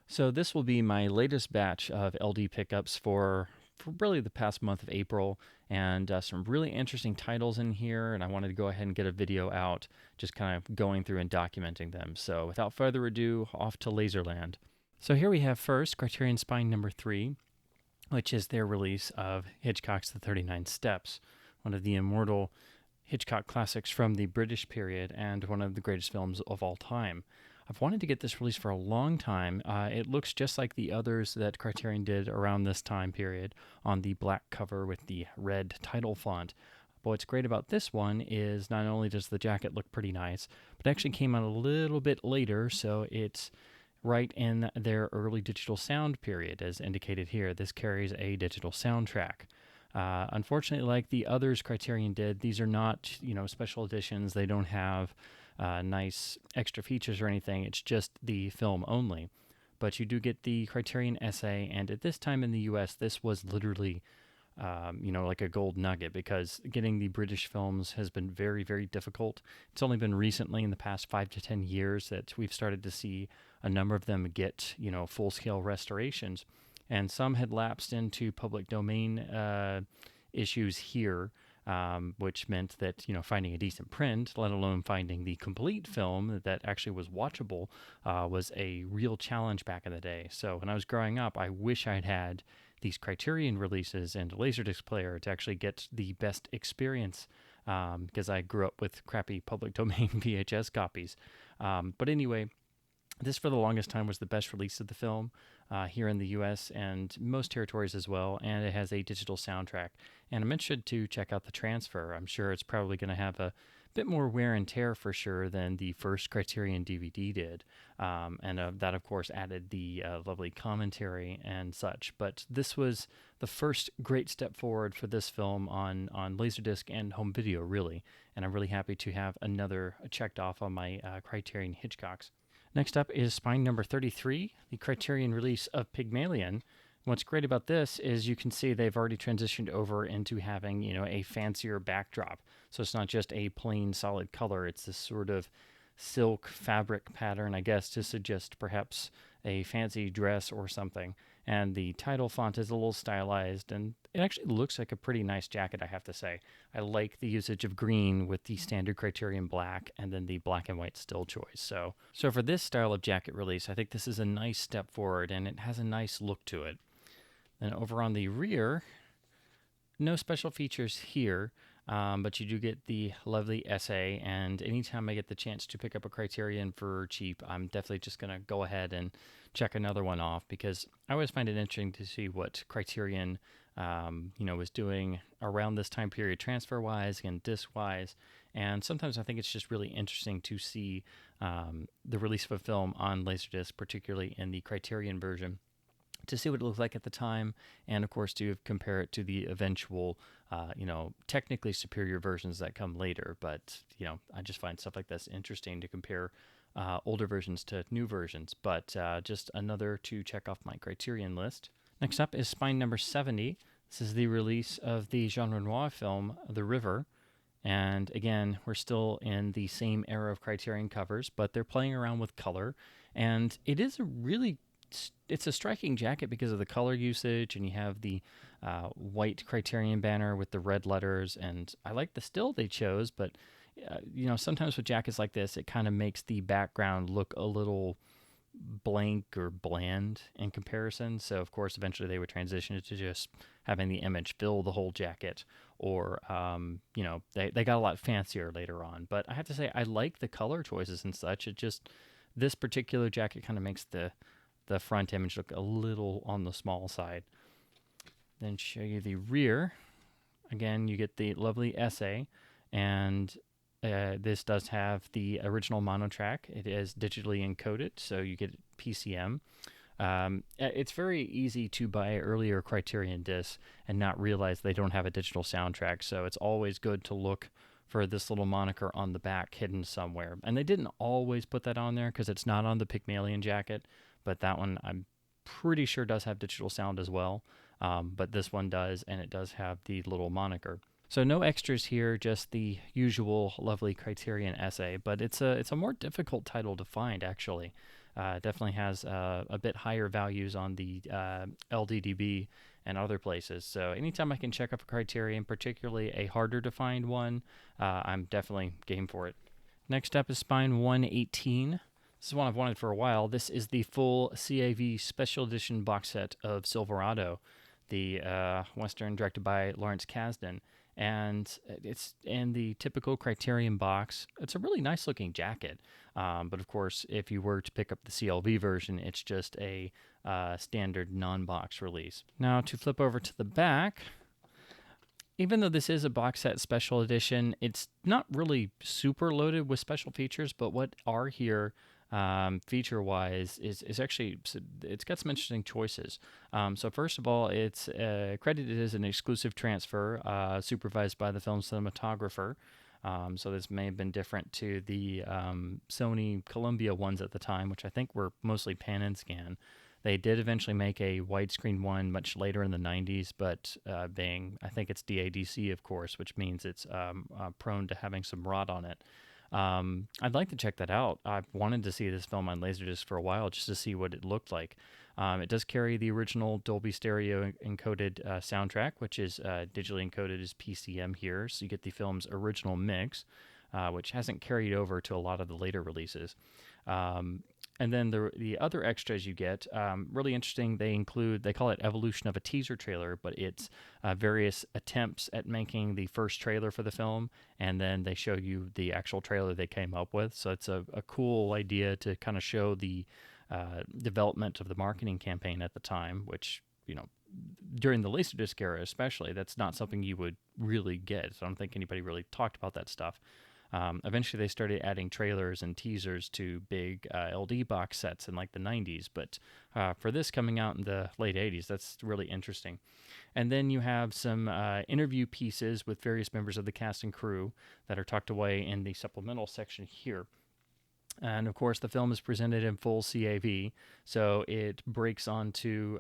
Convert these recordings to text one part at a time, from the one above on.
So this will be my latest batch of LD pickups for really the past month of April, and some really interesting titles in here, and I wanted to go ahead and get a video out just kind of going through and documenting them. So without further ado, off to Laserland. So here we have first Criterion Spine number 3, which is their release of Hitchcock's The 39 Steps, one of the immortal Hitchcock classics from the British period and one of the greatest films of all time. I've wanted to get this release for a long time. It looks just like the others that Criterion did around this time period on the black cover with the red title font. But what's great about this one is not only does the jacket look pretty nice, but it actually came out a little bit later, so it's right in their early digital sound period, as indicated here. This carries a digital soundtrack. Unfortunately, like the others Criterion did, these are not, special editions. They don't have nice extra features or anything. It's just the film only. But you do get the Criterion essay, and at this time in the U.S., this was literally, like a gold nugget, because getting the British films has been very, very difficult. It's only been recently, in the past 5 to 10 years, that we've started to see a number of them get, full-scale restorations. And some had lapsed into public domain issues here, which meant that finding a decent print, let alone finding the complete film that actually was watchable, was a real challenge back in the day. So when I was growing up, I wish I'd had these Criterion releases and a Laserdisc player to actually get the best experience, because I grew up with crappy public domain VHS copies. But anyway, this for the longest time was the best release of the film here in the US and most territories as well, and it has a digital soundtrack. And I'm interested to check out the transfer. I'm sure it's probably going to have a bit more wear and tear for sure than the first Criterion DVD did. And that, of course, added the lovely commentary and such. But this was the first great step forward for this film on Laserdisc and home video, really. And I'm really happy to have another checked off on my Criterion Hitchcocks. Next up is Spine number 33, the Criterion release of Pygmalion. What's great about this is you can see they've already transitioned over into having, a fancier backdrop. So it's not just a plain solid color, it's this sort of silk fabric pattern, I guess, to suggest perhaps a fancy dress or something. And the title font is a little stylized, and it actually looks like a pretty nice jacket, I have to say. I like the usage of green with the standard Criterion black and then the black and white still choice. So for this style of jacket release, I think this is a nice step forward, and it has a nice look to it. Then over on the rear, no special features here, but you do get the lovely essay, and anytime I get the chance to pick up a Criterion for cheap, I'm definitely just going to go ahead and check another one off, because I always find it interesting to see what Criterion was doing around this time period, transfer-wise and disc-wise. And sometimes I think it's just really interesting to see the release of a film on Laserdisc, particularly in the Criterion version, to see what it looked like at the time, and of course to compare it to the eventual, technically superior versions that come later. But, I just find stuff like this interesting to compare older versions to new versions. But just another to check off my Criterion list. Next up is Spine number 70. This is the release of the Jean Renoir film, The River. And again, we're still in the same era of Criterion covers, but they're playing around with color. And it is it's a striking jacket because of the color usage, and you have the white Criterion banner with the red letters. And I like the still they chose, but sometimes with jackets like this, it kind of makes the background look a little blank or bland in comparison. So of course eventually they would transition to just having the image fill the whole jacket, or they got a lot fancier later on. But I have to say, I like the color choices and such. It just, this particular jacket kind of makes the front image look a little on the small side. Then show you the rear. Again, you get the lovely essay, and this does have the original mono track. It is digitally encoded, so you get PCM. It's very easy to buy earlier Criterion discs and not realize they don't have a digital soundtrack, so it's always good to look for this little moniker on the back hidden somewhere. And they didn't always put that on there because it's not on the Pygmalion jacket, but that one I'm pretty sure does have digital sound as well. But this one does, and it does have the little moniker. So no extras here, just the usual lovely Criterion essay, but it's a more difficult title to find, actually. Definitely has a bit higher values on the LDDB and other places. So anytime I can check up a Criterion, particularly a harder to find one, I'm definitely game for it. Next up is Spine 118. This is one I've wanted for a while. This is the full CAV Special Edition box set of Silverado, the Western directed by Lawrence Kasdan. And it's in the typical Criterion box. It's a really nice looking jacket. But of course, if you were to pick up the CLV version, it's just a standard non box release. Now, to flip over to the back, even though this is a box set special edition, it's not really super loaded with special features, but what are here feature-wise is actually, it's got some interesting choices. So first of all, it's credited as an exclusive transfer supervised by the film cinematographer. So this may have been different to the Sony Columbia ones at the time, which I think were mostly pan and scan. They did eventually make a widescreen one much later in the 90s, but I think it's DADC, of course, which means it's prone to having some rot on it. I'd like to check that out. I've wanted to see this film on Laserdisc for a while just to see what it looked like. It does carry the original Dolby Stereo encoded soundtrack, which is digitally encoded as PCM here, so you get the film's original mix, which hasn't carried over to a lot of the later releases. And then the other extras you get, really interesting. They call it Evolution of a Teaser Trailer, but it's various attempts at making the first trailer for the film, and then they show you the actual trailer they came up with. So it's a cool idea to kind of show the development of the marketing campaign at the time, which, during the Laserdisc era especially, that's not something you would really get. So I don't think anybody really talked about that stuff. Eventually, they started adding trailers and teasers to big LD box sets in like the 90s, but for this coming out in the late 80s, that's really interesting. And then you have some interview pieces with various members of the cast and crew that are tucked away in the supplemental section here. And of course, the film is presented in full CAV, so it breaks onto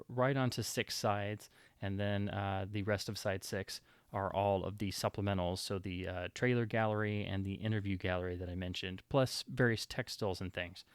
right onto 6 sides, and then the rest of side 6 are all of the supplementals, so the trailer gallery and the interview gallery that I mentioned, plus various text stills and things.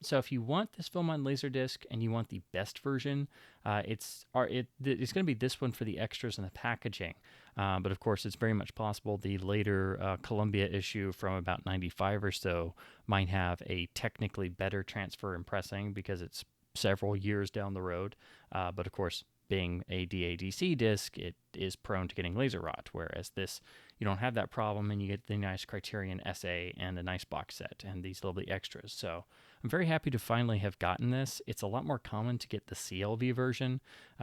So if you want this film on Laserdisc and you want the best version, it's going to be this one for the extras and the packaging. But of course, it's very much possible the later Columbia issue from about 95 or so might have a technically better transfer and pressing because it's several years down the road. But of course, being a DADC disc, it is prone to getting laser rot, whereas this, you don't have that problem, and you get the nice Criterion SA and a nice box set and these lovely extras. So I'm very happy to finally have gotten this. It's a lot more common to get the CLV version,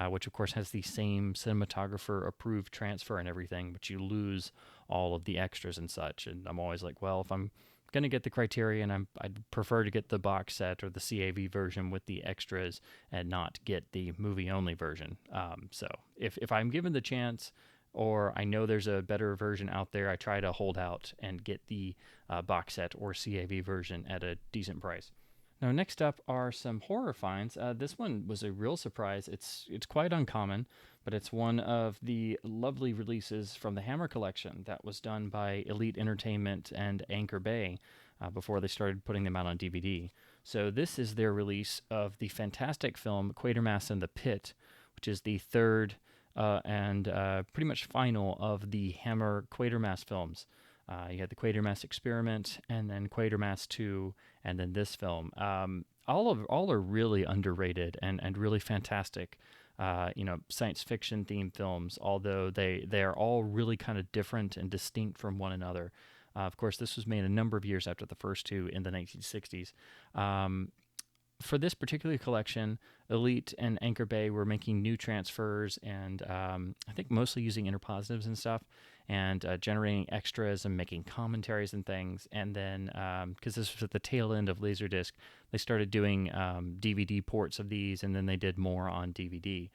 which of course has the same cinematographer approved transfer and everything, but you lose all of the extras and such. And I'm always like, well, if I'm going to get the Criterion, I'd prefer to get the box set or the CAV version with the extras and not get the movie-only version. So if I'm given the chance, or I know there's a better version out there, I try to hold out and get the box set or CAV version at a decent price. Now, next up are some horror finds. This one was a real surprise. It's quite uncommon, but it's one of the lovely releases from the Hammer collection that was done by Elite Entertainment and Anchor Bay before they started putting them out on DVD. So this is their release of the fantastic film Quatermass in the Pit, which is the third and pretty much final of the Hammer Quatermass films. You had the Quatermass Experiment, and then Quatermass 2, and then this film. All are really underrated and really fantastic. Science fiction themed films, although they are all really kind of different and distinct from one another. Of course, this was made a number of years after the first two in the 1960s. For this particular collection, Elite and Anchor Bay were making new transfers and I think mostly using interpositives and stuff, and generating extras and making commentaries and things. And then, because this was at the tail end of Laserdisc, they started doing DVD ports of these, and then they did more on DVD.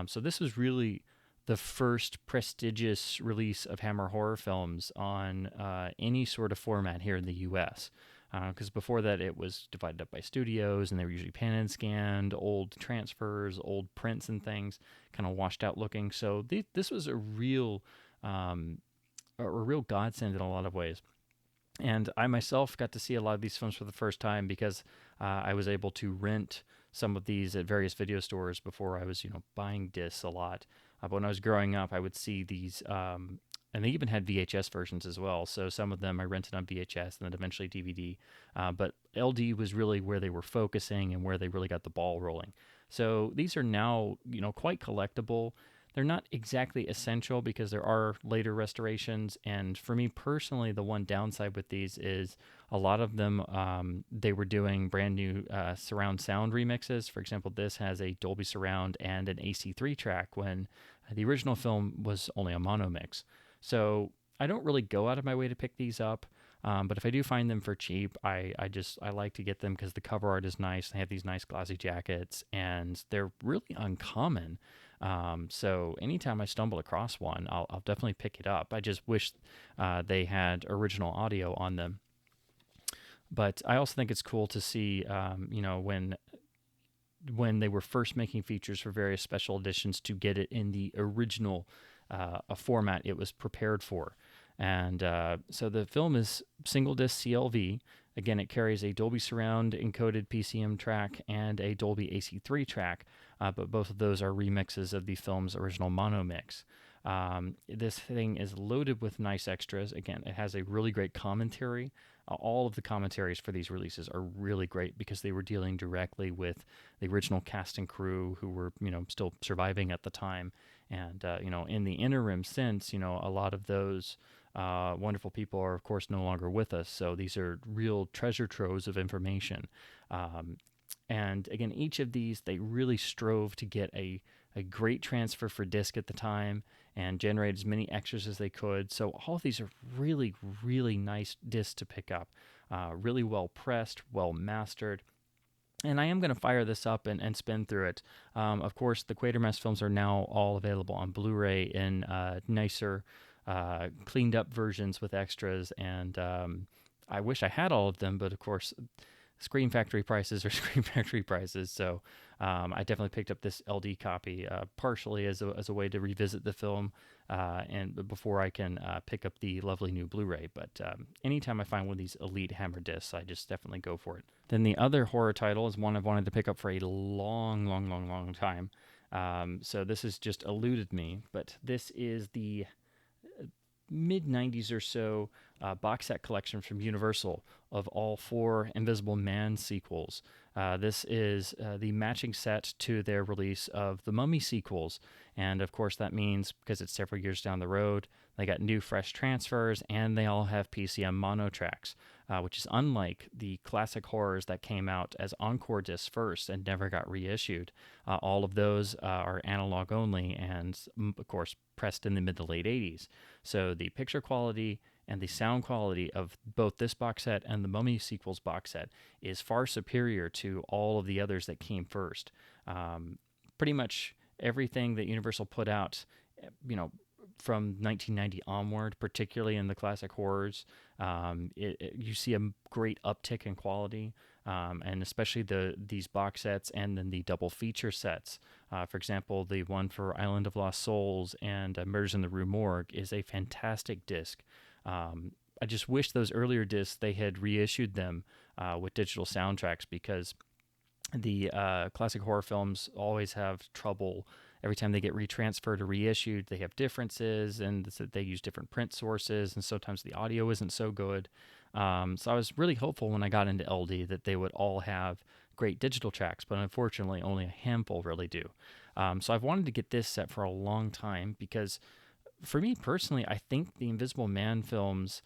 So this was really the first prestigious release of Hammer horror films on any sort of format here in the U.S., because before that it was divided up by studios, and they were usually pan and scanned, old transfers, old prints and things, kind of washed out looking. So this was a real godsend in a lot of ways. And I myself got to see a lot of these films for the first time because I was able to rent some of these at various video stores before I was, buying discs a lot. But when I was growing up, I would see these, and they even had VHS versions as well. So some of them I rented on VHS and then eventually DVD. But LD was really where they were focusing and where they really got the ball rolling. So these are now, quite collectible. They're not exactly essential because there are later restorations. And for me personally, the one downside with these is a lot of them, they were doing brand new surround sound remixes. For example, this has a Dolby Surround and an AC3 track when the original film was only a mono mix. So I don't really go out of my way to pick these up. But if I do find them for cheap, I like to get them because the cover art is nice. They have these nice glossy jackets, and they're really uncommon. So anytime I stumble across one, I'll definitely pick it up. I just wish they had original audio on them. But I also think it's cool to see, when they were first making features for various special editions to get it in the original a format it was prepared for. And so the film is single disc CLV. Again, it carries a Dolby Surround encoded PCM track and a Dolby AC3 track, but both of those are remixes of the film's original mono mix. This thing is loaded with nice extras. Again, it has a really great commentary. All of the commentaries for these releases are really great because they were dealing directly with the original cast and crew who were, still surviving at the time. And, in the interim since, a lot of those wonderful people are, of course, no longer with us. So these are real treasure troves of information. And again, each of these, they really strove to get a great transfer for disc at the time and generate as many extras as they could. So all of these are really, really nice discs to pick up. Really well pressed, well mastered. And I am going to fire this up and spin through it. Of course, the Quatermass films are now all available on Blu-ray in nicer, cleaned up versions with extras. And I wish I had all of them, but of course, Screen Factory prices are Screen Factory prices. So I definitely picked up this LD copy partially as a way to revisit the film and before I can pick up the lovely new Blu-ray. But anytime I find one of these Elite Hammer discs, I just definitely go for it. Then the other horror title is one I've wanted to pick up for a long, long, long, long time. So this has just eluded me, but this is the mid 90s or so box set collection from Universal of all 4 Invisible Man sequels. This is the matching set to their release of the Mummy sequels. And of course, that means because it's several years down the road, they got new, fresh transfers, and they all have PCM mono tracks, which is unlike the classic horrors that came out as encore discs first and never got reissued. All of those are analog only and, of course, pressed in the mid to late 80s. So the picture quality and the sound quality of both this box set and the Mummy sequels box set is far superior to all of the others that came first. Pretty much everything that Universal put out, from 1990 onward, particularly in the classic horrors, you see a great uptick in quality, and especially these box sets and then the double feature sets. For example, the one for Island of Lost Souls and Murders in the Rue Morgue is a fantastic disc. I just wish those earlier discs, they had reissued them with digital soundtracks because the classic horror films always have trouble. Every time they get retransferred or reissued, they have differences, and they use different print sources, and sometimes the audio isn't so good. So I was really hopeful when I got into LD that they would all have great digital tracks, but unfortunately only a handful really do. So I've wanted to get this set for a long time because for me personally, I think the Invisible Man films,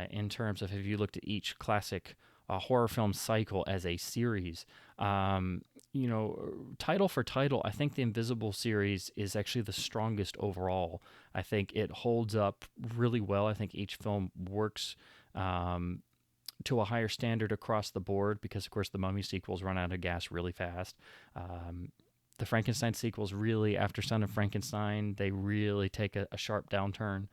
in terms of if you looked at each classic horror film cycle as a series, title for title, I think the Invisible series is actually the strongest overall. I think it holds up really well. I think each film works to a higher standard across the board because, of course, the Mummy sequels run out of gas really fast. The Frankenstein sequels really, after Son of Frankenstein, they really take a sharp downturn.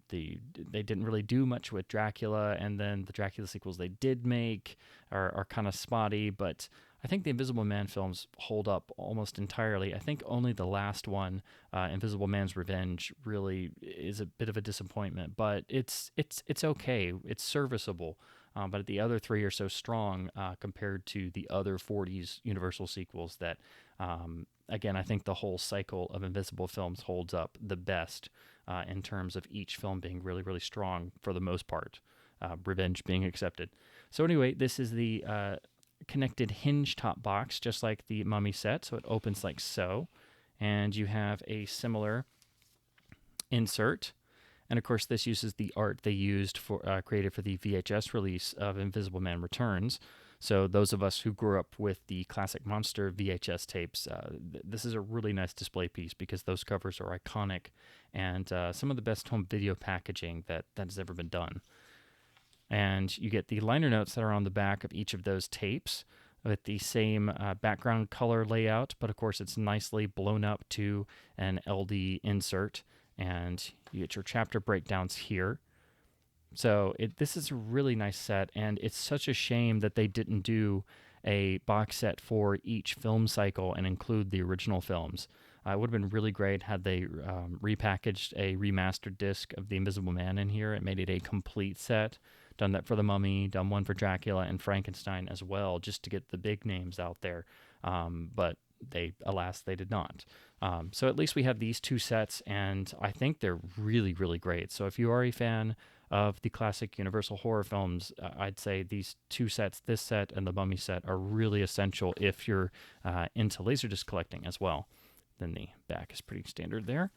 They didn't really do much with Dracula, and then the Dracula sequels they did make are kind of spotty, but I think the Invisible Man films hold up almost entirely. I think only the last one, Invisible Man's Revenge, really is a bit of a disappointment, but it's okay. It's serviceable. but the other three are so strong compared to the other 40s Universal sequels that, again, I think the whole cycle of Invisible films holds up the best in terms of each film being really, really strong for the most part, revenge being accepted. So anyway, this is the connected hinge top box, just like the Mummy set. So it opens like so, and you have a similar insert. And of course, this uses the art they used for created for the VHS release of Invisible Man Returns. So those of us who grew up with the classic Monster VHS tapes, this is a really nice display piece because those covers are iconic and some of the best home video packaging that has ever been done. And you get the liner notes that are on the back of each of those tapes with the same background color layout, but of course it's nicely blown up to an LD insert, and you get your chapter breakdowns here. So this is a really nice set, and it's such a shame that they didn't do a box set for each film cycle and include the original films. It would have been really great had they repackaged a remastered disc of The Invisible Man in here and made it a complete set. Done that for The Mummy, done one for Dracula and Frankenstein as well, just to get the big names out there. But alas, they did not. So at least we have these two sets, and I think they're really, really great. So if you are a fan of the classic Universal horror films, I'd say these two sets, this set and the Mummy set, are really essential if you're into Laserdisc collecting as well. Then the back is pretty standard there.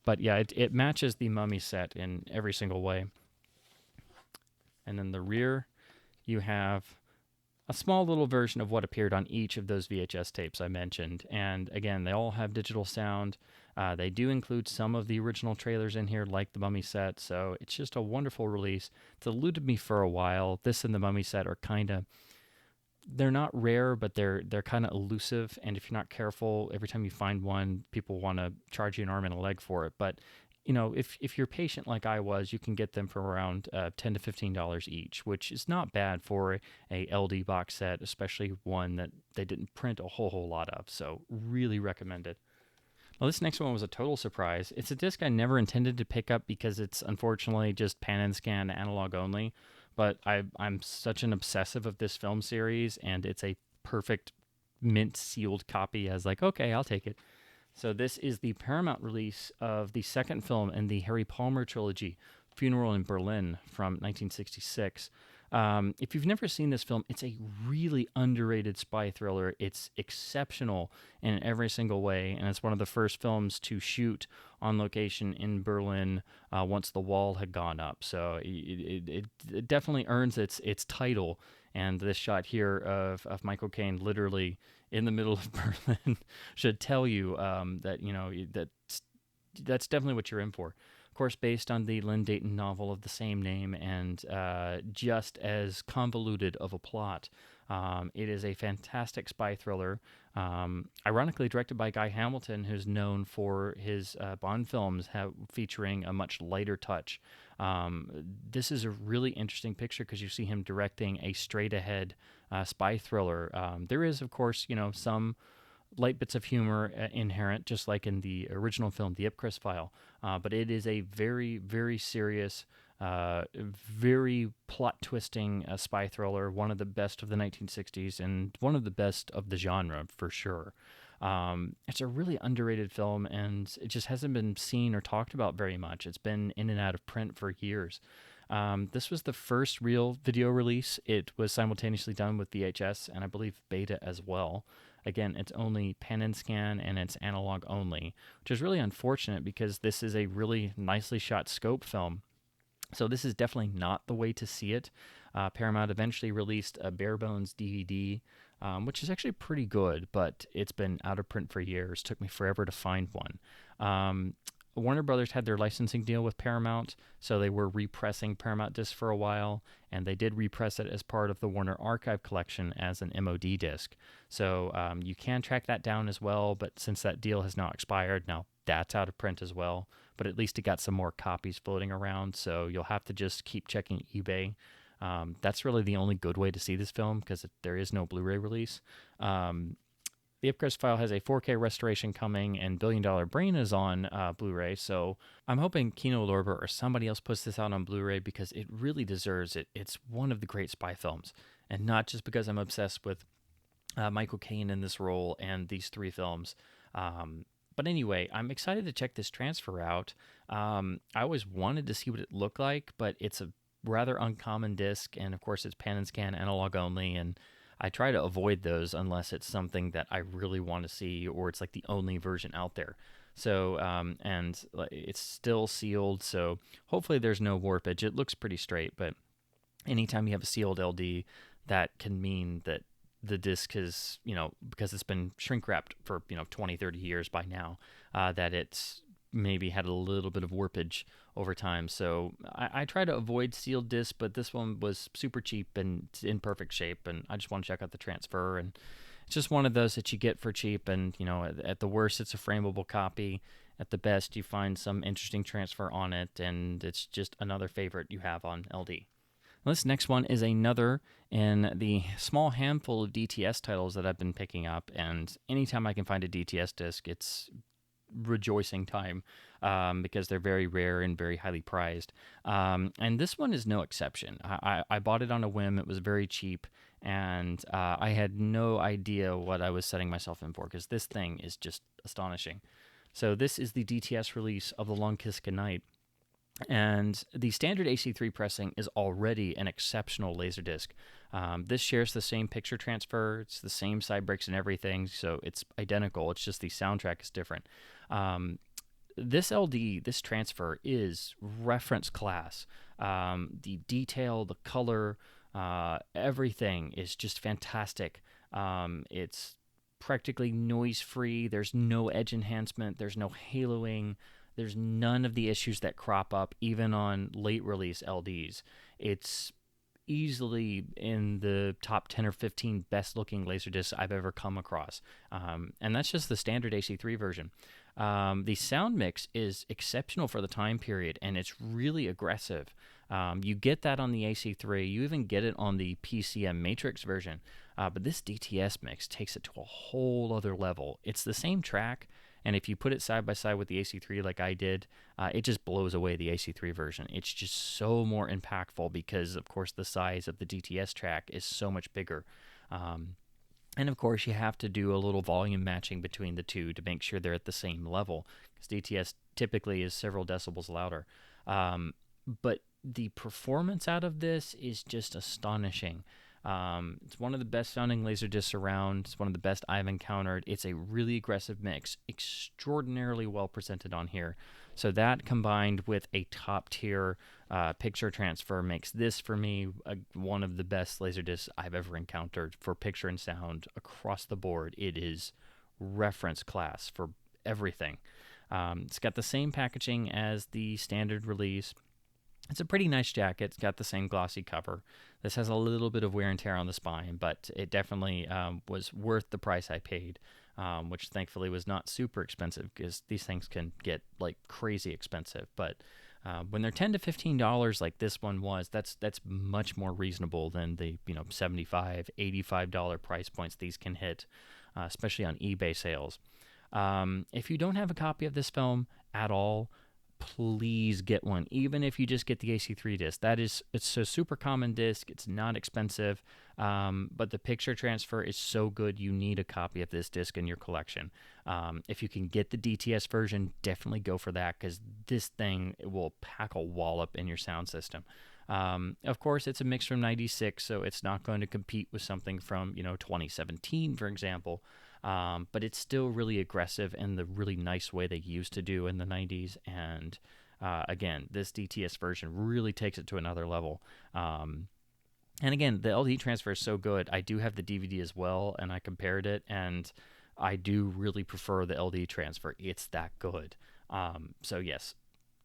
But yeah, it matches the Mummy set in every single way. And then the rear, you have a small little version of what appeared on each of those VHS tapes I mentioned. And again, they all have digital sound. They do include some of the original trailers in here, like the Mummy set. So it's just a wonderful release. It's eluded me for a while. This and the Mummy set are they're not rare, but they're kind of elusive. And if you're not careful, every time you find one, people want to charge you an arm and a leg for it. But if you're patient like I was, you can get them for around $10 to $15 each, which is not bad for a LD box set, especially one that they didn't print a whole lot of. So really recommend it. Well, this next one was a total surprise. It's a disc I never intended to pick up because it's unfortunately just pan and scan analog only. But I'm such an obsessive of this film series, and it's a perfect mint sealed copy. I was like, okay, I'll take it. So this is the Paramount release of the second film in the Harry Palmer trilogy, Funeral in Berlin from 1966. If you've never seen this film, it's a really underrated spy thriller. It's exceptional in every single way, and it's one of the first films to shoot on location in Berlin once the wall had gone up. So it definitely earns its title. And this shot here of Michael Caine literally in the middle of Berlin should tell you that's definitely what you're in for. Of course, based on the Lynn Dayton novel of the same name, and just as convoluted of a plot. It is a fantastic spy thriller, ironically directed by Guy Hamilton, who's known for his Bond films featuring a much lighter touch. This is a really interesting picture because you see him directing a straight-ahead spy thriller. There is, of course, some light bits of humor inherent, just like in the original film, The Ipcress File. But it is a very, very serious, very plot-twisting spy thriller, one of the best of the 1960s and one of the best of the genre, for sure. It's a really underrated film, and it just hasn't been seen or talked about very much. It's been in and out of print for years. This was the first real video release. It was simultaneously done with VHS and I believe Beta as well. Again, it's only pan and scan and it's analog only, which is really unfortunate because this is a really nicely shot scope film. So this is definitely not the way to see it. Paramount eventually released a bare bones DVD, which is actually pretty good, but it's been out of print for years. Took me forever to find one. Warner Brothers had their licensing deal with Paramount, so they were repressing Paramount discs for a while, and they did repress it as part of the Warner Archive collection as an MOD disc. So you can track that down as well, but since that deal has now expired, now that's out of print as well. But at least it got some more copies floating around, so you'll have to just keep checking eBay. That's really the only good way to see this film because there is no Blu-ray release. The Ipcrest file has a 4K restoration coming, and Billion Dollar Brain is on Blu-ray. So I'm hoping Kino Lorber or somebody else puts this out on Blu-ray because it really deserves it. It's one of the great spy films, and not just because I'm obsessed with Michael Caine in this role and these three films. But anyway, I'm excited to check this transfer out. I always wanted to see what it looked like, but it's a rather uncommon disc, and of course it's pan and scan analog only, and I try to avoid those unless it's something that I really want to see or it's like the only version out there. So, and it's still sealed, so hopefully there's no warpage. It looks pretty straight, but anytime you have a sealed LD, that can mean that the disc is, because it's been shrink wrapped for, 20, 30 years by now, that it's maybe had a little bit of warpage over time. So I try to avoid sealed discs, but this one was super cheap and in perfect shape, and I just want to check out the transfer. And it's just one of those that you get for cheap, and, at the worst, it's a frameable copy. At the best, you find some interesting transfer on it, and it's just another favorite you have on LD. This next one is another in the small handful of DTS titles that I've been picking up, and anytime I can find a DTS disc, it's rejoicing time because they're very rare and very highly prized. And this one is no exception. I bought it on a whim. It was very cheap, and I had no idea what I was setting myself in for because this thing is just astonishing. So this is the DTS release of The Long Kiss Goodnight. And the standard AC3 pressing is already an exceptional Laserdisc. This shares the same picture transfer. It's the same side breaks and everything, so it's identical. It's just the soundtrack is different. This LD, this transfer, is reference class. The detail, the color, everything is just fantastic. It's practically noise-free. There's no edge enhancement. There's no haloing. There's none of the issues that crop up even on late release LDs. It's easily in the top 10 or 15 best looking Laserdiscs I've ever come across. And that's just the standard AC3 version. The sound mix is exceptional for the time period, and it's really aggressive. You get that on the AC3. You even get it on the PCM Matrix version. But this DTS mix takes it to a whole other level. It's the same track, and if you put it side by side with the AC3 like I did, it just blows away the AC3 version. It's just so more impactful because, of course, the size of the DTS track is so much bigger. And, of course, you have to do a little volume matching between the two to make sure they're at the same level because DTS typically is several decibels louder. But the performance out of this is just astonishing. It's one of the best sounding Laserdiscs around. It's one of the best I've encountered. It's a really aggressive mix, extraordinarily well presented on here. So that combined with a top tier picture transfer makes this for me one of the best Laserdiscs I've ever encountered for picture and sound across the board. It is reference class for everything. It's got the same packaging as the standard release. It's a pretty nice jacket. It's got the same glossy cover. This has a little bit of wear and tear on the spine, but it definitely was worth the price I paid, which thankfully was not super expensive because these things can get like crazy expensive. But when they're $10 to $15 like this one was, that's much more reasonable than the $75, $85 price points these can hit, especially on eBay sales. If you don't have a copy of this film at all, please get one, even if you just get the AC3 disc. It's a super common disc. It's not expensive, but the picture transfer is so good you need a copy of this disc in your collection. If you can get the DTS version, definitely go for that because this thing will pack a wallop in your sound system. Of course, it's a mix from '96, so it's not going to compete with something from 2017, for example. But it's still really aggressive in the really nice way they used to do in the 90s. And again, this DTS version really takes it to another level. And again, the LD transfer is so good. I do have the DVD as well, and I compared it, and I do really prefer the LD transfer. It's that good. So yes,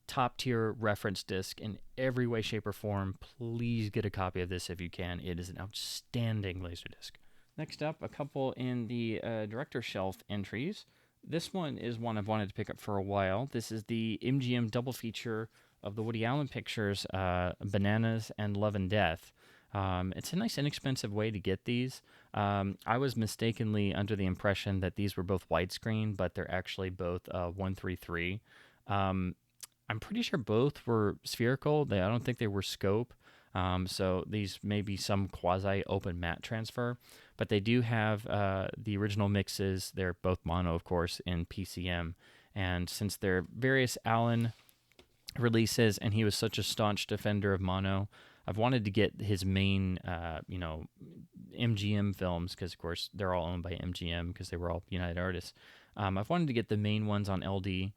top tier reference disc in every way, shape, or form. Please get a copy of this if you can. It is an outstanding Laserdisc. Next up, a couple in the director shelf entries. This one is one I've wanted to pick up for a while. This is the MGM double feature of the Woody Allen pictures, Bananas and Love and Death. It's a nice inexpensive way to get these. I was mistakenly under the impression that these were both widescreen, but they're actually both 133. Um, I'm pretty sure both were spherical. I don't think they were scope. So these may be some quasi open matte transfer, but they do have the original mixes. They're both mono, of course, in PCM. And since they're various Allen releases, and he was such a staunch defender of mono, I've wanted to get his main, MGM films, because of course they're all owned by MGM because they were all United Artists. I've wanted to get the main ones on LD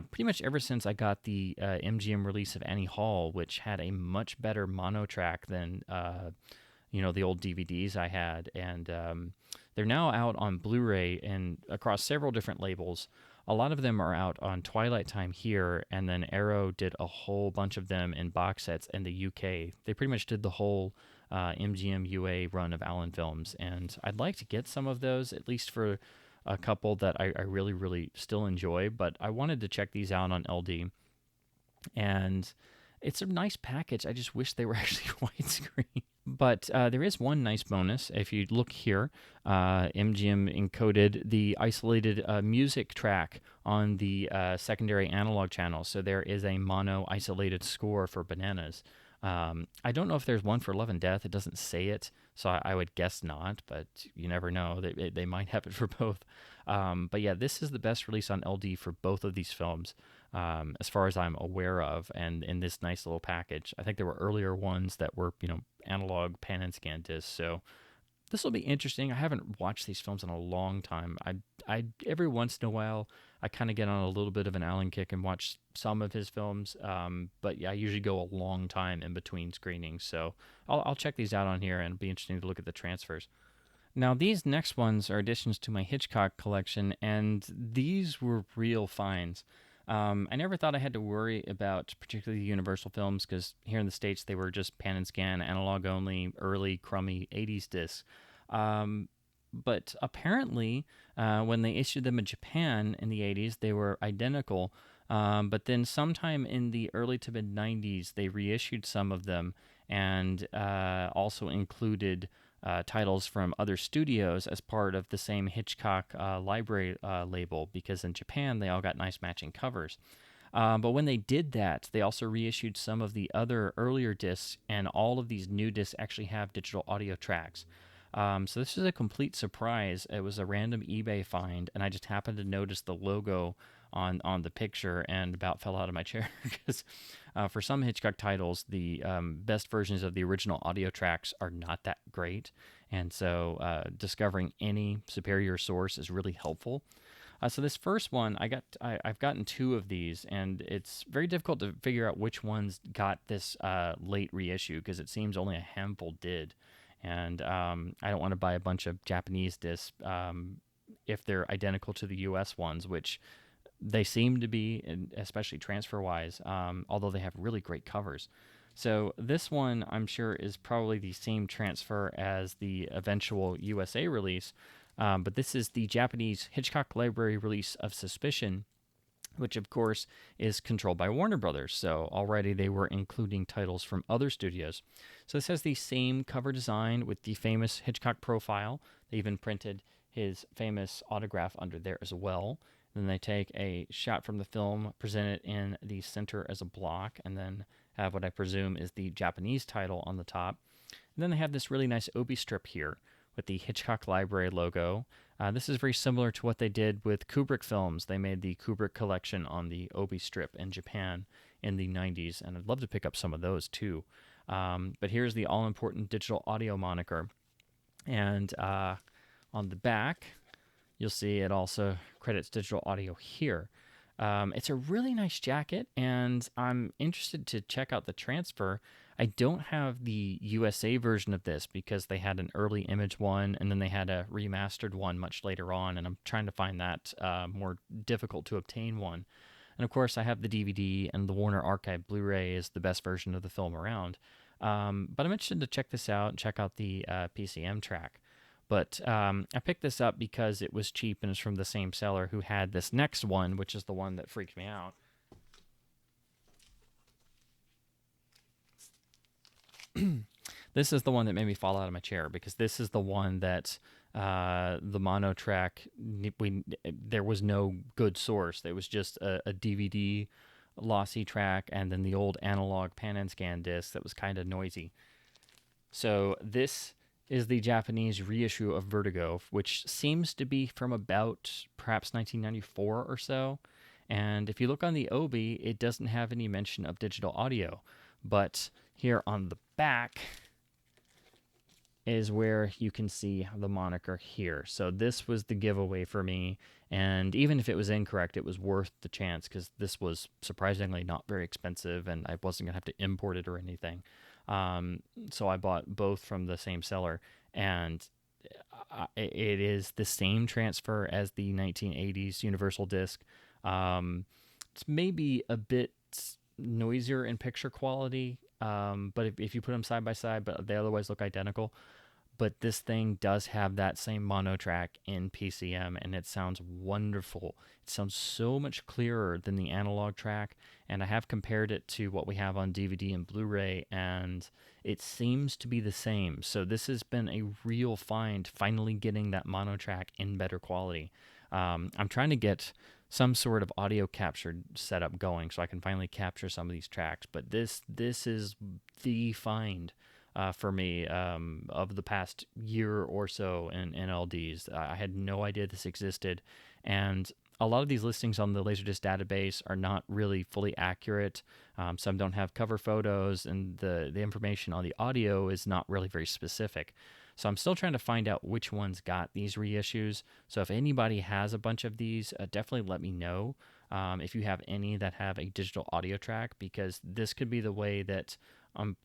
pretty much ever since I got the MGM release of Annie Hall, which had a much better mono track than the old DVDs I had, and they're now out on Blu-ray and across several different labels. A lot of them are out on Twilight Time here, and then Arrow did a whole bunch of them in box sets in the UK. They pretty much did the whole MGM UA run of Allen films, and I'd like to get some of those, at least for a couple that I really, really still enjoy, but I wanted to check these out on LD, and it's a nice package. I just wish they were actually widescreen. But there is one nice bonus. If you look here, MGM encoded the isolated music track on the secondary analog channel. So there is a mono isolated score for Bananas. I don't know if there's one for Love and Death. It doesn't say it, so I would guess not, but you never know. They might have it for both. But yeah, this is the best release on LD for both of these films, as far as I'm aware of, and in this nice little package. I think there were earlier ones that were, analog pan and scan discs, so this will be interesting. I haven't watched these films in a long time. I every once in a while, I kind of get on a little bit of an Allen kick and watch some of his films, but yeah, I usually go a long time in between screenings, so I'll check these out on here, and it'll be interesting to look at the transfers. Now, these next ones are additions to my Hitchcock collection, and these were real finds. I never thought I had to worry about particularly Universal films, because here in the States they were just pan and scan, analog only, early, crummy 80s discs. But apparently, when they issued them in Japan in the 80s, they were identical. But then sometime in the early to mid 90s, they reissued some of them, and also included titles from other studios as part of the same Hitchcock library label, because in Japan they all got nice matching covers. But when they did that, they also reissued some of the other earlier discs, and all of these new discs actually have digital audio tracks. So this is a complete surprise. It was a random eBay find, and I just happened to notice the logo on the picture and about fell out of my chair, because for some Hitchcock titles, the best versions of the original audio tracks are not that great, and so discovering any superior source is really helpful. So this first one, I've gotten two of these, and it's very difficult to figure out which ones got this late reissue, because it seems only a handful did. And I don't want to buy a bunch of Japanese discs if they're identical to the U.S. ones, which they seem to be, especially transfer-wise, although they have really great covers. So this one, I'm sure, is probably the same transfer as the eventual USA release, but this is the Japanese Hitchcock Library release of Suspicion, which of course is controlled by Warner Brothers. So already they were including titles from other studios. So this has the same cover design with the famous Hitchcock profile. They even printed his famous autograph under there as well. Then they take a shot from the film, present it in the center as a block, and then have what I presume is the Japanese title on the top. And then they have this really nice obi strip here with the Hitchcock Library logo. This is very similar to what they did with Kubrick films. They made the Kubrick collection on the obi strip in Japan in the 90s, and I'd love to pick up some of those too. But here's the all-important digital audio moniker. And on the back, you'll see it also credits digital audio here. It's a really nice jacket, and I'm interested to check out the transfer. I don't have the USA version of this because they had an early image one, and then they had a remastered one much later on, and I'm trying to find that more difficult to obtain one. And of course, I have the DVD, and the Warner Archive Blu-ray is the best version of the film around. But I'm interested to check this out and check out the PCM track. But I picked this up because it was cheap and it's from the same seller who had this next one, which is the one that freaked me out. This is the one that made me fall out of my chair because this is the one that the mono track, there was no good source. There was just a DVD lossy track and then the old analog pan and scan disc that was kind of noisy. So this is the Japanese reissue of Vertigo, which seems to be from about perhaps 1994 or so. And if you look on the Obi, it doesn't have any mention of digital audio. But here on the back is where you can see the moniker here. So this was the giveaway for me. And even if it was incorrect, it was worth the chance because this was surprisingly not very expensive and I wasn't going to have to import it or anything. So I bought both from the same seller. And it is the same transfer as the 1980s Universal disc. It's maybe a bit noisier in picture quality, but if you put them side by side, but they otherwise look identical. But this thing does have that same mono track in PCM, and it sounds wonderful. It sounds so much clearer than the analog track, and I have compared it to what we have on DVD and Blu-ray, and it seems to be the same. So this has been a real find, finally getting that mono track in better quality. I'm trying to get some sort of audio capture setup going so I can finally capture some of these tracks, but this is the find for me of the past year or so in LDs. I had no idea this existed, and a lot of these listings on the Laserdisc database are not really fully accurate. Some don't have cover photos, and the information on the audio is not really very specific. So I'm still trying to find out which ones got these reissues. So if anybody has a bunch of these, definitely let me know if you have any that have a digital audio track, because this could be the way that I'm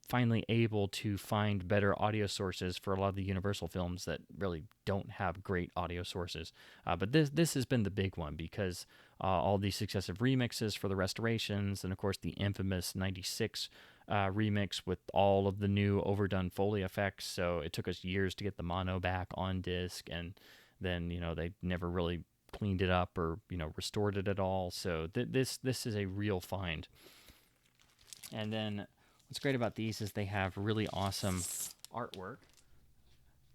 finally able to find better audio sources for a lot of the Universal films that really don't have great audio sources. But this has been the big one because all these successive remixes for the restorations, and of course the infamous 96 remix with all of the new overdone Foley effects. So it took us years to get the mono back on disc, and then they never really cleaned it up or restored it at all. So this is a real find. And then what's great about these is they have really awesome artwork.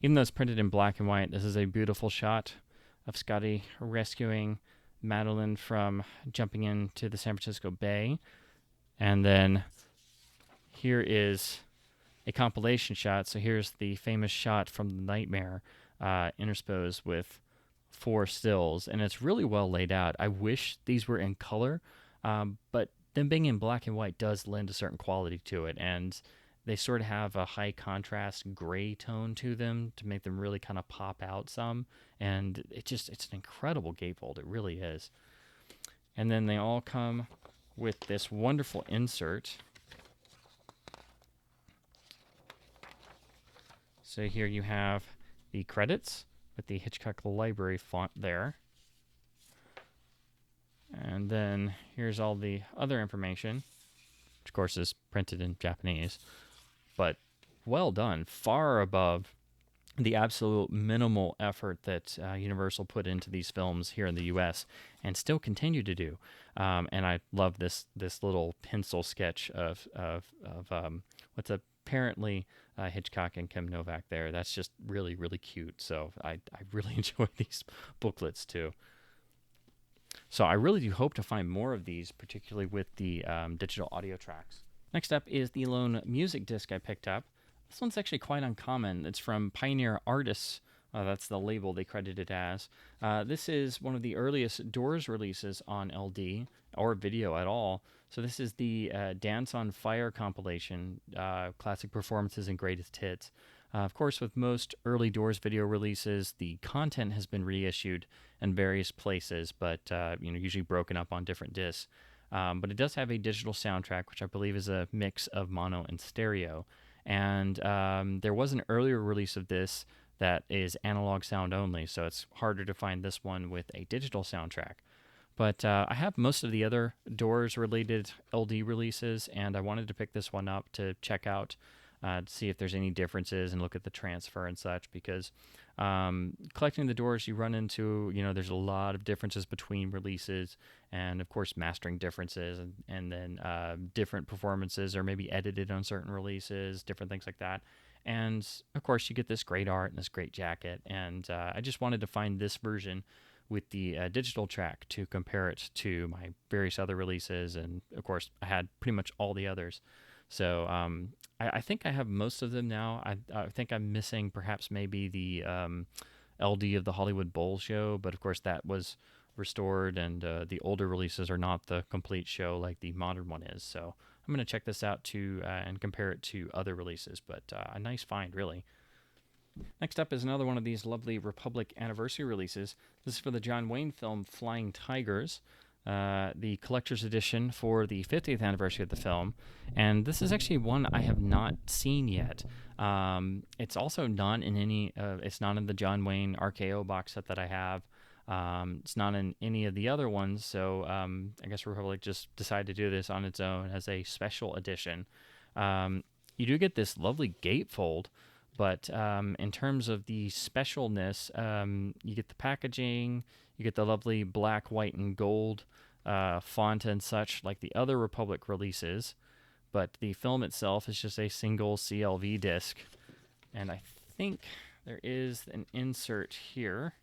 Even though it's printed in black and white, this is a beautiful shot of Scotty rescuing Madeline from jumping into the San Francisco Bay. And then here is a compilation shot. So here's the famous shot from The Nightmare, intersposed with 4 stills. And it's really well laid out. I wish these were in color, but them being in black and white does lend a certain quality to it, and they sort of have a high contrast gray tone to them to make them really kind of pop out some, and it's an incredible gatefold. It really is. And then they all come with this wonderful insert. So here you have the credits with the Hitchcock Library font there. And then here's all the other information, which of course is printed in Japanese, but well done, far above the absolute minimal effort that Universal put into these films here in the U.S. and still continue to do. And I love this little pencil sketch of what's apparently Hitchcock and Kim Novak there. That's just really, really cute. So I really enjoy these booklets too. So I really do hope to find more of these, particularly with the digital audio tracks. Next up is the lone music disc I picked up. This one's actually quite uncommon. It's from Pioneer Artists. That's the label they credit it as. This is one of the earliest Doors releases on LD, or video at all. So this is the Dance on Fire compilation, classic performances and greatest hits. Of course, with most early Doors video releases, the content has been reissued in various places, but usually broken up on different discs. But it does have a digital soundtrack, which I believe is a mix of mono and stereo. And there was an earlier release of this that is analog sound only, so it's harder to find this one with a digital soundtrack. But I have most of the other Doors-related LD releases, and I wanted to pick this one up to check out. to see if there's any differences and look at the transfer and such, because collecting the doors, you run into, there's a lot of differences between releases, and of course mastering differences, and then different performances or maybe edited on certain releases, different things like that. And of course you get this great art and this great jacket, and I just wanted to find this version with the digital track to compare it to my various other releases, and of course I had pretty much all the others. So I think I have most of them now. I think I'm missing perhaps maybe the LD of the Hollywood Bowl show, but of course that was restored, and the older releases are not the complete show like the modern one is. So I'm going to check this out too and compare it to other releases, but a nice find, really. Next up is another one of these lovely Republic anniversary releases. This is for the John Wayne film Flying Tigers, the collector's edition for the 50th anniversary of the film. And this is actually one I have not seen yet. It's also not in any, it's not in the John Wayne RKO box set that I have. It's not in any of the other ones, so I guess Republic just decided to do this on its own as a special edition. You do get this lovely gatefold, but in terms of the specialness, you get the packaging, you get the lovely black, white, and gold font and such like the other Republic releases, but the film itself is just a single CLV disc. And I think there is an insert here.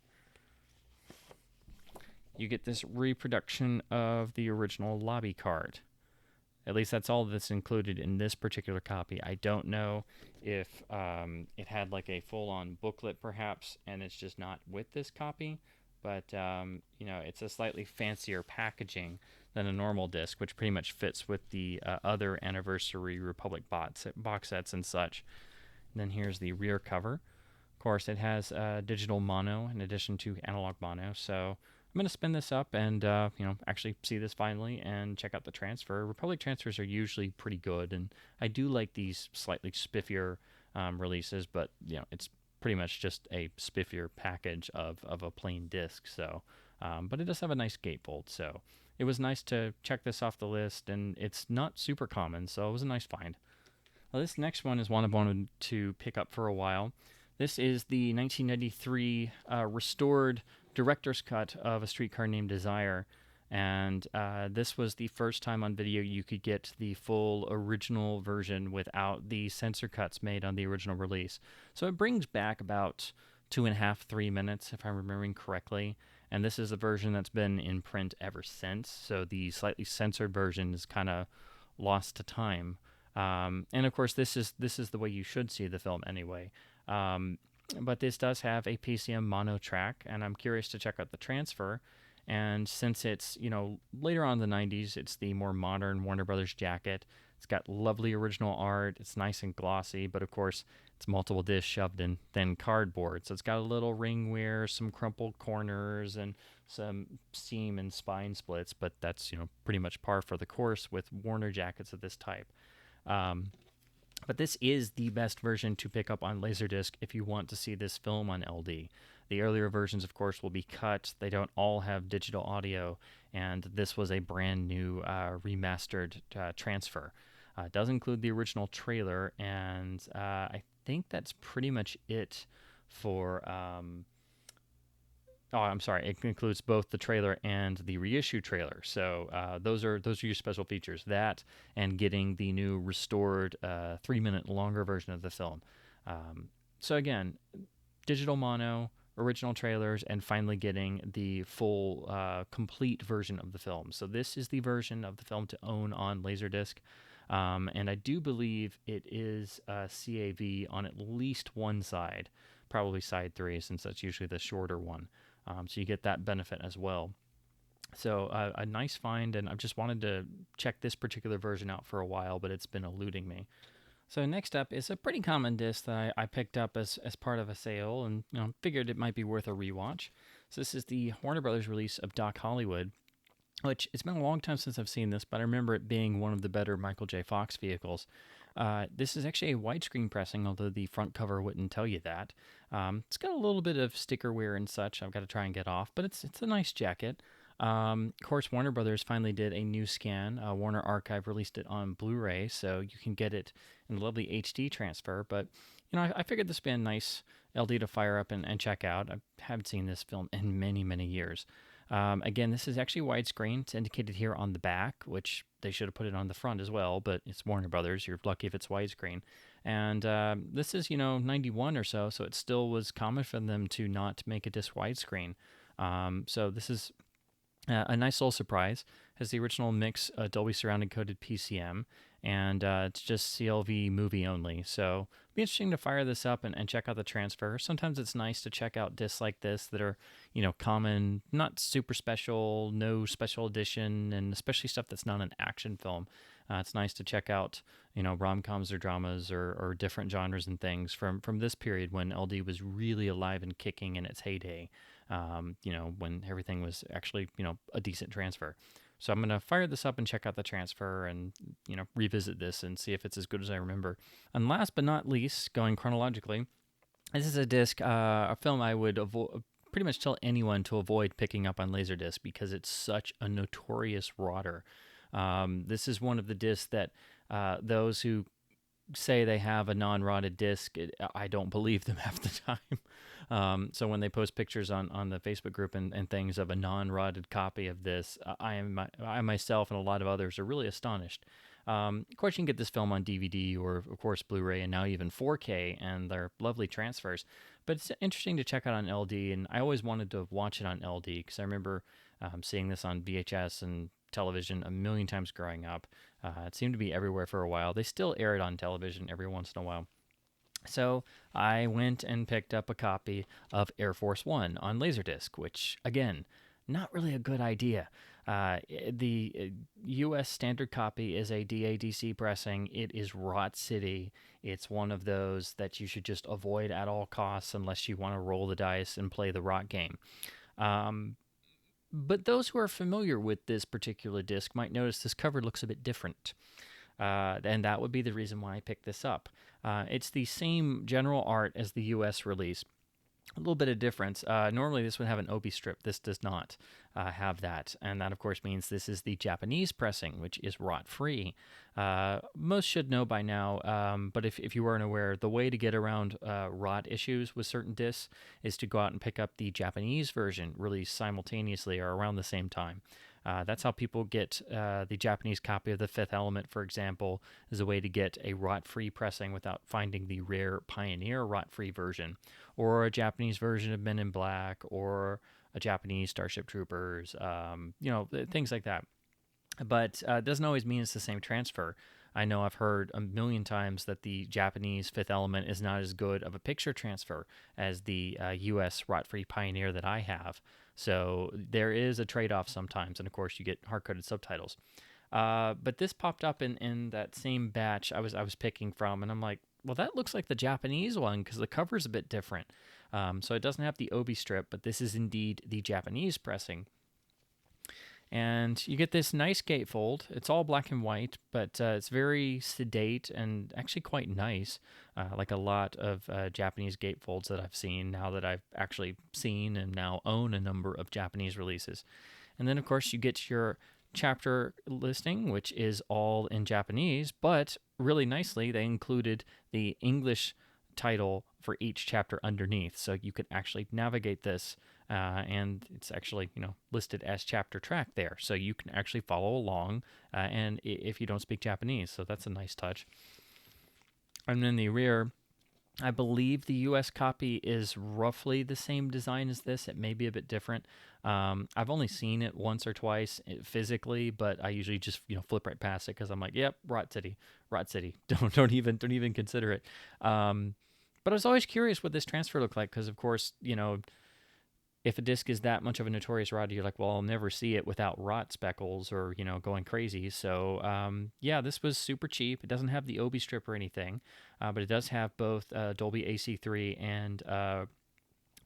You get this reproduction of the original lobby card. At least that's all that's included in this particular copy. I don't know if it had like a full-on booklet perhaps, and it's just not with this copy. But, it's a slightly fancier packaging than a normal disc, which pretty much fits with the other Anniversary Republic box sets and such. And then here's the rear cover. Of course, it has digital mono in addition to analog mono, so I'm going to spin this up and, actually see this finally and check out the transfer. Republic transfers are usually pretty good, and I do like these slightly spiffier releases, but, it's pretty much just a spiffier package of a plain disc. So, but it does have a nice gatefold, so it was nice to check this off the list, and it's not super common, so it was a nice find. Well, this next one is one I've wanted to pick up for a while. This is the 1993 restored director's cut of A Streetcar Named Desire, and this was the first time on video you could get the full original version without the censor cuts made on the original release. So it brings back about 2.5, 3 minutes, if I'm remembering correctly, and this is a version that's been in print ever since, so the slightly censored version is kind of lost to time. And of course, this is the way you should see the film anyway. But this does have a PCM mono track, and I'm curious to check out the transfer. And since it's, later on in the 90s, it's the more modern Warner Brothers jacket. It's got lovely original art. It's nice and glossy, but of course, it's multiple discs shoved in thin cardboard. So it's got a little ring wear, some crumpled corners, and some seam and spine splits, but that's, pretty much par for the course with Warner jackets of this type. But this is the best version to pick up on Laserdisc if you want to see this film on LD. The earlier versions, of course, will be cut. They don't all have digital audio, and this was a brand new remastered transfer. It does include the original trailer, and I think that's pretty much it for... Oh, I'm sorry. It includes both the trailer and the reissue trailer. So those are your special features. That and getting the new restored 3-minute longer version of the film. So again, digital mono, original trailers, and finally getting the full complete version of the film. So this is the version of the film to own on Laserdisc. And I do believe it is CAV on at least one side, probably side 3, since that's usually the shorter one. So you get that benefit as well. So a nice find, and I've just wanted to check this particular version out for a while, but it's been eluding me. So next up is a pretty common disc that I picked up as part of a sale, and figured it might be worth a rewatch. So this is the Warner Brothers release of Doc Hollywood, which it's been a long time since I've seen this, but I remember it being one of the better Michael J. Fox vehicles. This is actually a widescreen pressing, although the front cover wouldn't tell you that. It's got a little bit of sticker wear and such I've got to try and get off, but it's a nice jacket. Of course, Warner Brothers finally did a new scan. Warner Archive released it on Blu-ray, so you can get it in a lovely HD transfer. But I figured this would be a nice LD to fire up and check out. I haven't seen this film in many, many years. Again, this is actually widescreen. It's indicated here on the back, which they should have put it on the front as well, but it's Warner Brothers. You're lucky if it's widescreen. And this is, 91 or so, so it still was common for them to not make a disc widescreen. So this is a nice little surprise. Has the original mix Dolby Surround encoded PCM, and it's just CLV movie only. So it'll be interesting to fire this up and check out the transfer. Sometimes it's nice to check out discs like this that are, common, not super special, no special edition, and especially stuff that's not an action film. It's nice to check out, rom-coms or dramas or different genres and things from this period when LD was really alive and kicking in its heyday. When everything was actually, a decent transfer. So I'm going to fire this up and check out the transfer and, revisit this and see if it's as good as I remember. And last but not least, going chronologically, this is a disc, a film I would pretty much tell anyone to avoid picking up on Laserdisc because it's such a notorious rotter. This is one of the discs that those who say they have a non-rotted disc, I don't believe them half the time. So when they post pictures on the Facebook group and things of a non-rotted copy of this, I myself and a lot of others are really astonished. Of course, you can get this film on DVD or, of course, Blu-ray and now even 4K, and they're lovely transfers. But it's interesting to check out on LD, and I always wanted to watch it on LD because I remember seeing this on VHS and television a million times growing up. It seemed to be everywhere for a while. They still air it on television every once in a while. So I went and picked up a copy of Air Force One on Laserdisc, which, again, not really a good idea. The U.S. standard copy is a DADC pressing. It is Rot City. It's one of those that you should just avoid at all costs unless you want to roll the dice and play the Rot game. But those who are familiar with this particular disc might notice this cover looks a bit different. And that would be the reason why I picked this up. It's the same general art as the US release. A little bit of difference. Normally this would have an obi strip. This does not have that. And that, of course, means this is the Japanese pressing, which is rot-free. Most should know by now, but if you weren't aware, the way to get around rot issues with certain discs is to go out and pick up the Japanese version released simultaneously or around the same time. That's how people get the Japanese copy of The Fifth Element, for example, is a way to get a rot-free pressing without finding the rare Pioneer rot-free version, or a Japanese version of Men in Black, or a Japanese Starship Troopers, things like that. But it doesn't always mean it's the same transfer. I know I've heard a million times that the Japanese Fifth Element is not as good of a picture transfer as the U.S. rot-free Pioneer that I have. So there is a trade-off sometimes, and of course you get hard-coded subtitles. But this popped up in that same batch I was picking from, and I'm like, well, that looks like the Japanese one because the cover's a bit different. So it doesn't have the obi strip, but this is indeed the Japanese pressing. And you get this nice gatefold. It's all black and white, but it's very sedate and actually quite nice, like a lot of Japanese gatefolds that I've seen now that I've actually seen and now own a number of Japanese releases. And then, of course, you get your chapter listing, which is all in Japanese, but really nicely, they included the English title for each chapter underneath, so you could actually navigate this. And it's actually, listed as chapter track there. So you can actually follow along, and if you don't speak Japanese. So that's a nice touch. And in the rear, I believe the U.S. copy is roughly the same design as this. It may be a bit different. I've only seen it once or twice physically, but I usually just flip right past it because I'm like, yep, Rot City. Don't even consider it. But I was always curious what this transfer looked like because, of course, if a disc is that much of a notorious rotter, you're like, well, I'll never see it without rot speckles or, going crazy. So, this was super cheap. It doesn't have the obi strip or anything, but it does have both Dolby AC3 and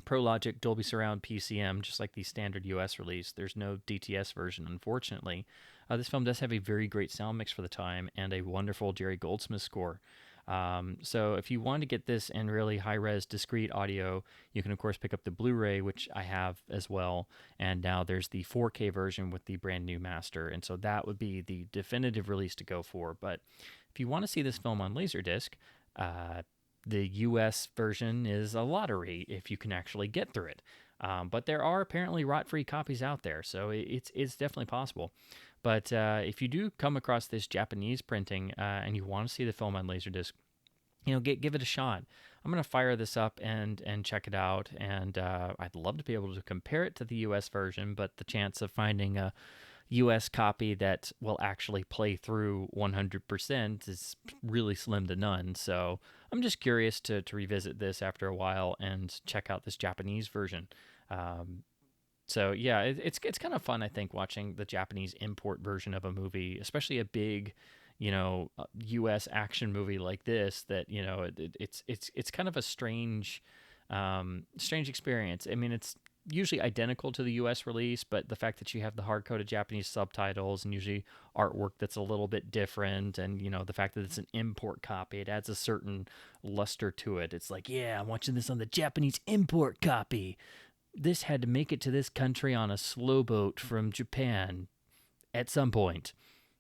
ProLogic Dolby Surround PCM, just like the standard US release. There's no DTS version, unfortunately. This film does have a very great sound mix for the time and a wonderful Jerry Goldsmith score. So if you want to get this in really high-res discrete audio, you can of course pick up the Blu-ray, which I have as well, and now there's the 4K version with the brand new master, and so that would be the definitive release to go for. But if you want to see this film on Laserdisc, uh, the US version is a lottery if you can actually get through it. But there are apparently rot-free copies out there, so it's definitely possible. But if you do come across this Japanese printing and you want to see the film on Laserdisc, give it a shot. I'm gonna fire this up and check it out, and I'd love to be able to compare it to the U.S. version, but the chance of finding a US copy that will actually play through 100% is really slim to none. So I'm just curious to revisit this after a while and check out this Japanese version. Um, so yeah, it's kind of fun, I think, watching the Japanese import version of a movie, especially a big, U.S. action movie like this. That it's kind of a strange experience. I mean, it's usually identical to the U.S. release, but the fact that you have the hard-coded Japanese subtitles and usually artwork that's a little bit different, and the fact that it's an import copy, it adds a certain luster to it. It's like, yeah, I'm watching this on the Japanese import copy. This had to make it to this country on a slow boat from Japan at some point,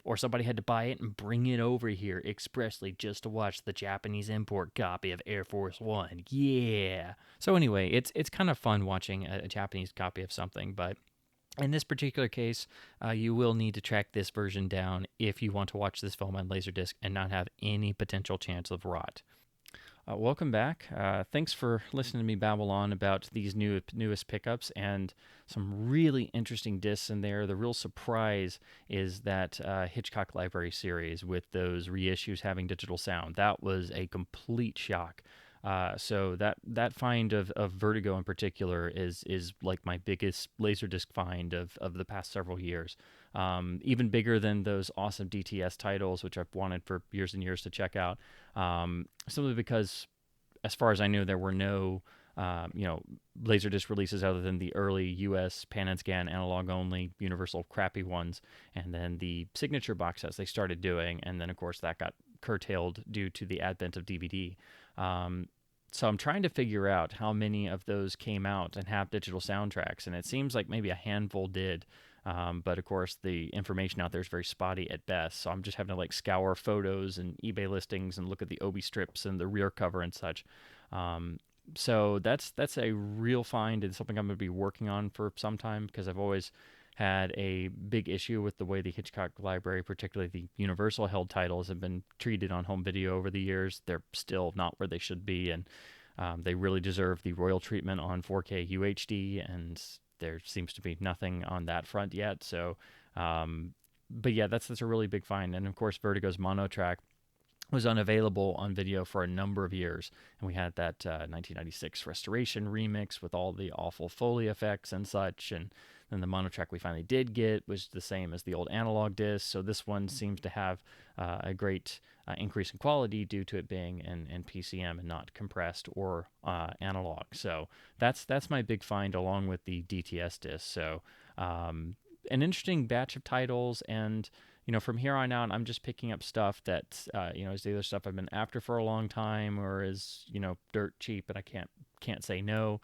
or somebody had to buy it and bring it over here expressly just to watch the Japanese import copy of Air Force One. Yeah. So anyway, it's kind of fun watching a Japanese copy of something, but in this particular case, you will need to track this version down if you want to watch this film on Laserdisc and not have any potential chance of rot. Welcome back. Thanks for listening to me babble on about these newest pickups and some really interesting discs in there. The real surprise is that Hitchcock Library series with those reissues having digital sound. That was a complete shock. So that find of Vertigo in particular is like my biggest Laserdisc find of the past several years. Even bigger than those awesome DTS titles, which I've wanted for years and years to check out. Simply because, as far as I knew, there were no Laserdisc releases other than the early U.S. pan and scan analog only Universal crappy ones, and then the signature box sets they started doing, and then of course that got curtailed due to the advent of DVD. So I'm trying to figure out how many of those came out and have digital soundtracks, and it seems like maybe a handful did. But of course, the information out there is very spotty at best. So I'm just having to scour photos and eBay listings and look at the Obi strips and the rear cover and such. So that's a real find and something I'm going to be working on for some time, because I've always had a big issue with the way the Hitchcock Library, particularly the Universal held titles, have been treated on home video over the years. They're still not where they should be, and they really deserve the royal treatment on 4K UHD, and there seems to be nothing on that front yet. So, but yeah, that's a really big find. And of course, Vertigo's mono track was unavailable on video for a number of years, and we had that 1996 restoration remix with all the awful Foley effects and such, and then the mono track we finally did get was the same as the old analog disc, so this one seems to have a great increase in quality due to it being in PCM and not compressed or analog. So that's my big find, along with the DTS disc. So an interesting batch of titles, and from here on out, I'm just picking up stuff that is either stuff I've been after for a long time, or is dirt cheap and I can't say no.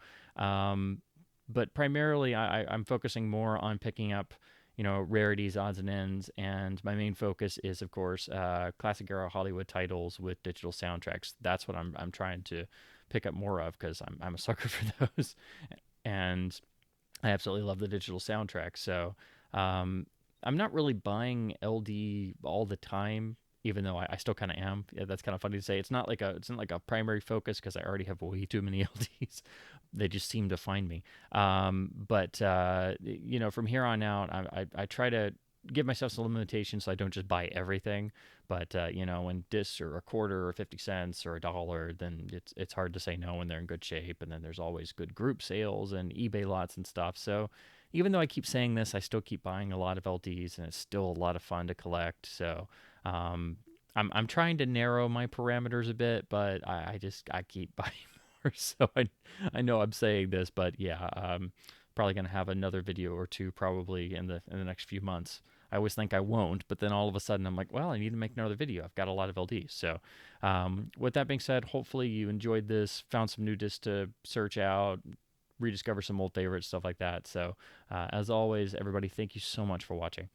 But primarily, I'm focusing more on picking up rarities, odds and ends, and my main focus is, of course, classic era Hollywood titles with digital soundtracks. That's what I'm trying to pick up more of, because I'm a sucker for those, and I absolutely love the digital soundtrack. So I'm not really buying LD all the time, even though I still kind of am. Yeah, that's kind of funny to say. It's not like a primary focus, because I already have way too many LDs. They just seem to find me. But from here on out, I try to give myself some limitations so I don't just buy everything. But when discs are a quarter or 50 cents or $1, then it's hard to say no when they're in good shape. And then there's always good group sales and eBay lots and stuff. So even though I keep saying this, I still keep buying a lot of LDs, and it's still a lot of fun to collect. So I'm trying to narrow my parameters a bit, but I keep buying more. So I know I'm saying this, but yeah, probably gonna have another video or two probably in the next few months. I always think I won't, but then all of a sudden I'm like, well, I need to make another video. I've got a lot of LDs. So with that being said, hopefully you enjoyed this, found some new discs to search out, rediscover some old favorites, stuff like that. So as always, everybody, thank you so much for watching.